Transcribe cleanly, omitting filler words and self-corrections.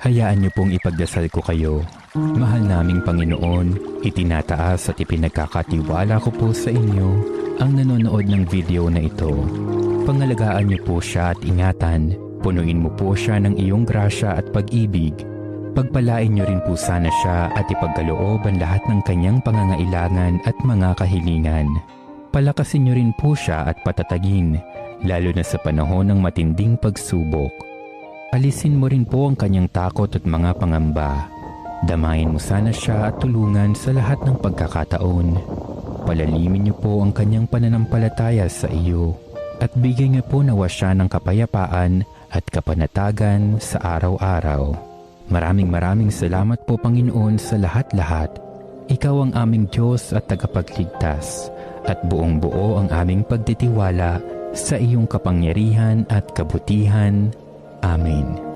Hayaan niyo pong ipagdasal ko kayo. Mahal naming Panginoon, itinataas at ipinagkakatiwala ko po sa inyo ang nanonood ng video na ito. Pangalagaan niyo po siya at ingatan. Punuin mo po siya ng iyong grasya at pag-ibig. Pagpalain niyo rin po sana siya at ipagkaloob ang lahat ng kanyang pangangailangan at mga kahilingan. Palakasin niyo rin po siya at patatagin, lalo na sa panahon ng matinding pagsubok. Alisin mo rin po ang kanyang takot at mga pangamba. Damayin mo sana siya at tulungan sa lahat ng pagkakataon. Palalimin niyo po ang kanyang pananampalataya sa iyo at bigyan niyo po nawa siya ng kapayapaan at kapanatagan sa araw-araw. Maraming salamat po Panginoon sa lahat-lahat. Ikaw ang aming Diyos at tagapagligtas at buong-buo ang aming pagtitiwala sa iyong kapangyarihan at kabutihan. Amen.